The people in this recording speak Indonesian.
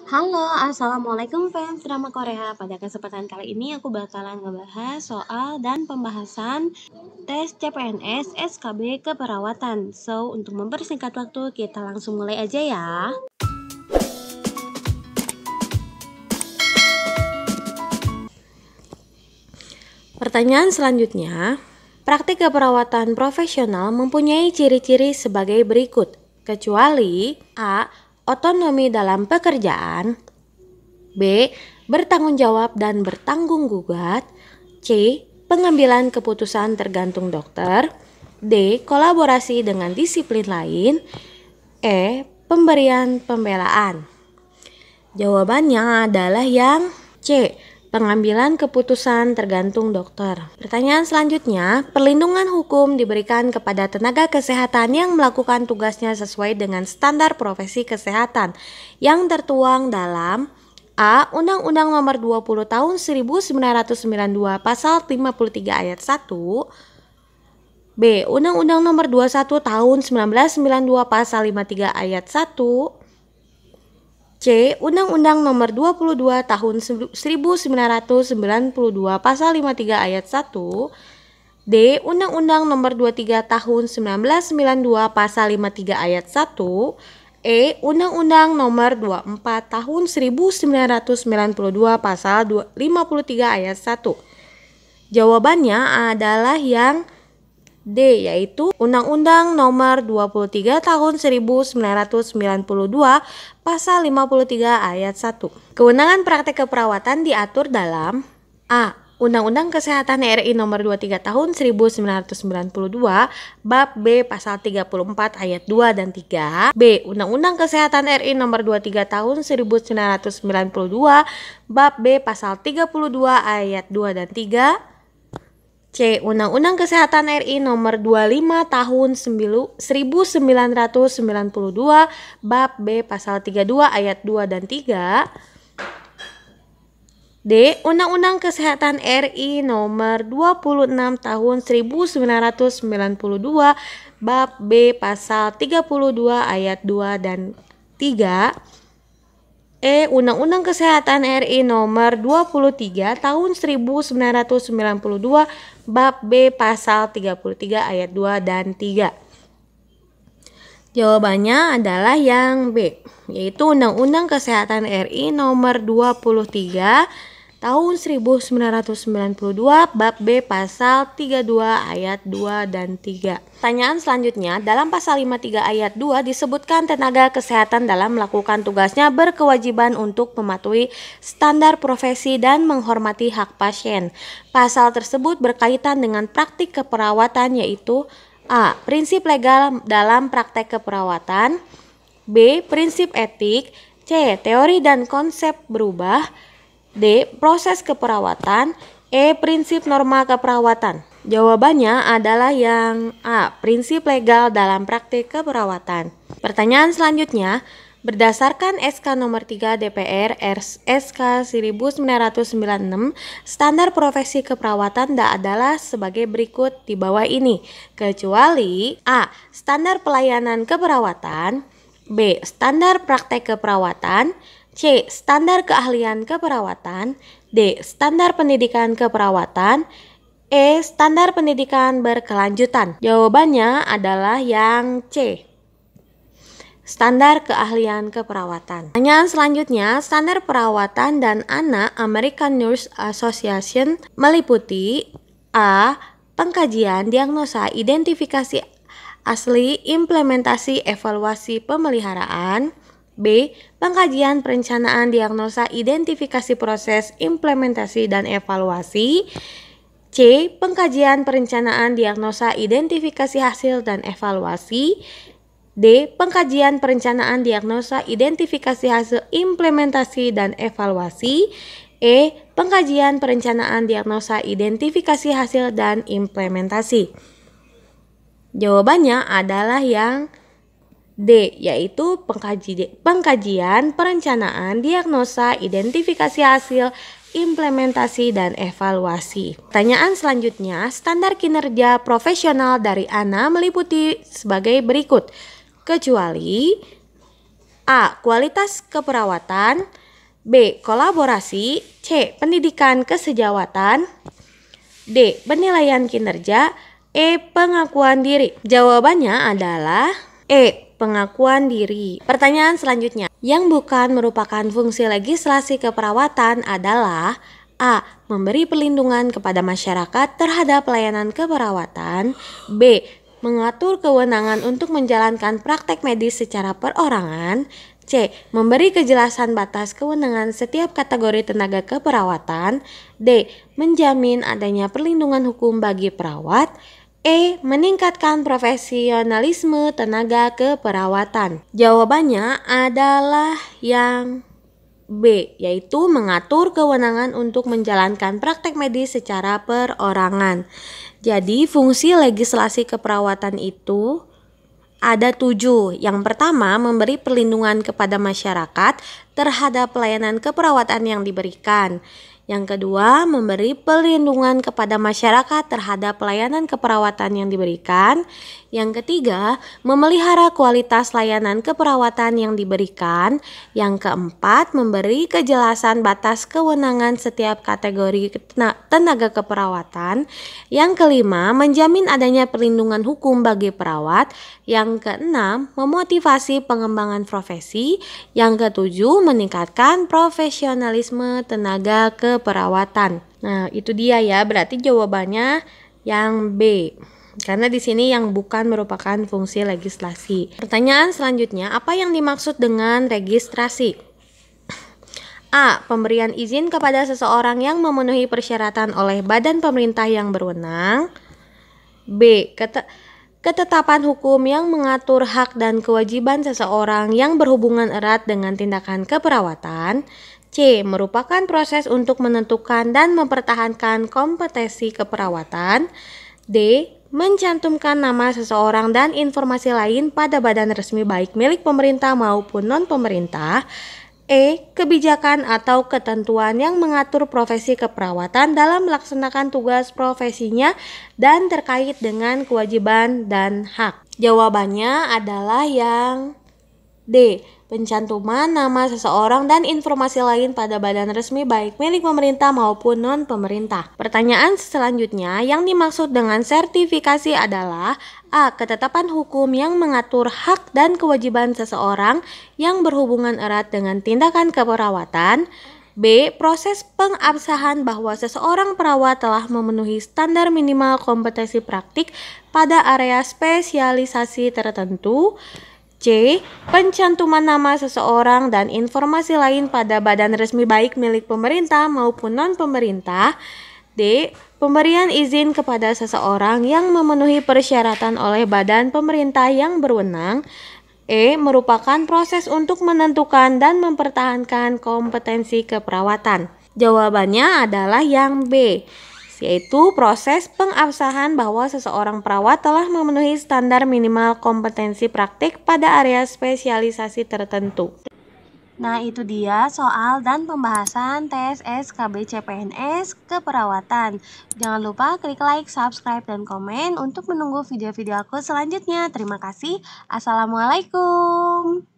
Halo, assalamualaikum fans drama Korea. Pada kesempatan kali ini aku bakalan ngebahas soal dan pembahasan tes CPNS SKB keperawatan. So, untuk mempersingkat waktu, kita langsung mulai aja ya. Pertanyaan selanjutnya, praktik keperawatan profesional mempunyai ciri-ciri sebagai berikut, kecuali A. Otonomi dalam pekerjaan, B. Bertanggung jawab dan bertanggung gugat, C. Pengambilan keputusan tergantung dokter, D. Kolaborasi dengan disiplin lain, E. Pemberian pembelaan. Jawabannya adalah yang C. Pengambilan keputusan tergantung dokter. Pertanyaan selanjutnya, perlindungan hukum diberikan kepada tenaga kesehatan yang melakukan tugasnya sesuai dengan standar profesi kesehatan yang tertuang dalam A. Undang-Undang Nomor 20 Tahun 1992 Pasal 53 Ayat 1, B. Undang-Undang Nomor 21 Tahun 1992 Pasal 53 Ayat 1, C. Undang-Undang Nomor 22 Tahun 1992 Pasal 53 Ayat 1, D. Undang-Undang Nomor 23 Tahun 1992 Pasal 53 Ayat 1, E. Undang-Undang Nomor 24 Tahun 1992 Pasal 53 Ayat 1. Jawabannya adalah yang D, yaitu Undang-Undang Nomor 23 Tahun 1992 Pasal 53 Ayat 1. Kewenangan praktek keperawatan diatur dalam A. Undang-Undang Kesehatan RI Nomor 23 Tahun 1992 Bab B Pasal 34 Ayat 2 dan 3, B. Undang-Undang Kesehatan RI Nomor 23 Tahun 1992 Bab B Pasal 32 Ayat 2 dan 3, C. Undang-Undang Kesehatan RI Nomor 25 Tahun 1992 Bab B Pasal 32 Ayat 2 dan 3, D. Undang-Undang Kesehatan RI Nomor 26 Tahun 1992 Bab B Pasal 32 Ayat 2 dan 3, E. Undang-Undang Kesehatan RI Nomor 23 Tahun 1992 Bab B Pasal 33 Ayat 2 dan 3. Jawabannya adalah yang B, yaitu Undang-Undang Kesehatan RI Nomor 23 Tahun 1992 Bab B Pasal 32 Ayat 2 dan 3. Pertanyaan selanjutnya, dalam Pasal 53 Ayat 2 disebutkan tenaga kesehatan dalam melakukan tugasnya berkewajiban untuk mematuhi standar profesi dan menghormati hak pasien. Pasal tersebut berkaitan dengan praktik keperawatan, yaitu A. Prinsip legal dalam praktek keperawatan, B. Prinsip etik, C. Teori dan konsep berubah, D. Proses keperawatan, E. Prinsip norma keperawatan. Jawabannya adalah yang A. Prinsip legal dalam praktik keperawatan. Pertanyaan selanjutnya, berdasarkan SK nomor 3 DPR SK 1996, standar profesi keperawatan adalah sebagai berikut di bawah ini, kecuali A. Standar pelayanan keperawatan, B. Standar praktek keperawatan, C. Standar keahlian keperawatan, D. Standar pendidikan keperawatan, E. Standar pendidikan berkelanjutan. Jawabannya adalah yang C. Standar keahlian keperawatan. Pertanyaan selanjutnya, standar perawatan dan anak American Nurse Association meliputi A. Pengkajian, diagnosa, identifikasi asli, implementasi, evaluasi, pemeliharaan, B. Pengkajian, perencanaan, diagnosa, identifikasi proses, implementasi, dan evaluasi, C. Pengkajian, perencanaan, diagnosa, identifikasi hasil, dan evaluasi, D. Pengkajian, perencanaan, diagnosa, identifikasi hasil, implementasi, dan evaluasi, E. Pengkajian, perencanaan, diagnosa, identifikasi hasil, dan implementasi. Jawabannya adalah yang D, yaitu pengkajian, perencanaan, diagnosa, identifikasi hasil, implementasi, dan evaluasi. Pertanyaan selanjutnya, standar kinerja profesional dari ANA meliputi sebagai berikut, kecuali A. Kualitas keperawatan. B. Kolaborasi. C. Pendidikan kesejawatan. D. Penilaian kinerja. E. Pengakuan diri. Jawabannya adalah E. Pengakuan diri. Pertanyaan selanjutnya, yang bukan merupakan fungsi legislasi keperawatan adalah A. Memberi perlindungan kepada masyarakat terhadap pelayanan keperawatan. B. Mengatur kewenangan untuk menjalankan praktek medis secara perorangan. C. Memberi kejelasan batas kewenangan setiap kategori tenaga keperawatan. D. Menjamin adanya perlindungan hukum bagi perawat. E. Meningkatkan profesionalisme tenaga keperawatan. Jawabannya adalah yang B, yaitu mengatur kewenangan untuk menjalankan praktek medis secara perorangan. Jadi fungsi legislasi keperawatan itu ada 7. Yang pertama, memberi perlindungan kepada masyarakat terhadap pelayanan keperawatan yang diberikan. Yang kedua, memberi perlindungan kepada masyarakat terhadap pelayanan keperawatan yang diberikan. Yang ketiga, memelihara kualitas layanan keperawatan yang diberikan. Yang keempat, memberi kejelasan batas kewenangan setiap kategori tenaga keperawatan. Yang kelima, menjamin adanya perlindungan hukum bagi perawat. Yang keenam, memotivasi pengembangan profesi. Yang ketujuh, meningkatkan profesionalisme tenaga keperawatan. Nah, itu dia ya, berarti jawabannya yang B. Karena di sini yang bukan merupakan fungsi legislasi. Pertanyaan selanjutnya, apa yang dimaksud dengan registrasi? A. Pemberian izin kepada seseorang yang memenuhi persyaratan oleh badan pemerintah yang berwenang. B. Ketetapan hukum yang mengatur hak dan kewajiban seseorang yang berhubungan erat dengan tindakan keperawatan. C. Merupakan proses untuk menentukan dan mempertahankan kompetensi keperawatan. D. Mencantumkan nama seseorang dan informasi lain pada badan resmi baik milik pemerintah maupun non-pemerintah. E. Kebijakan atau ketentuan yang mengatur profesi keperawatan dalam melaksanakan tugas profesinya dan terkait dengan kewajiban dan hak. Jawabannya adalah yang D. Pencantuman nama seseorang dan informasi lain pada badan resmi baik milik pemerintah maupun non-pemerintah. Pertanyaan selanjutnya, yang dimaksud dengan sertifikasi adalah A. Ketetapan hukum yang mengatur hak dan kewajiban seseorang yang berhubungan erat dengan tindakan keperawatan. B. Proses pengabsahan bahwa seseorang perawat telah memenuhi standar minimal kompetensi praktik pada area spesialisasi tertentu. C. Pencantuman nama seseorang dan informasi lain pada badan resmi baik milik pemerintah maupun non-pemerintah. D. Pemberian izin kepada seseorang yang memenuhi persyaratan oleh badan pemerintah yang berwenang. E. Merupakan proses untuk menentukan dan mempertahankan kompetensi keperawatan. Jawabannya adalah yang B, yaitu proses pengabsahan bahwa seseorang perawat telah memenuhi standar minimal kompetensi praktik pada area spesialisasi tertentu. Nah, itu dia soal dan pembahasan tes SKB CPNS keperawatan. Jangan lupa klik like, subscribe, dan komen untuk menunggu video-video aku selanjutnya. Terima kasih. Assalamualaikum.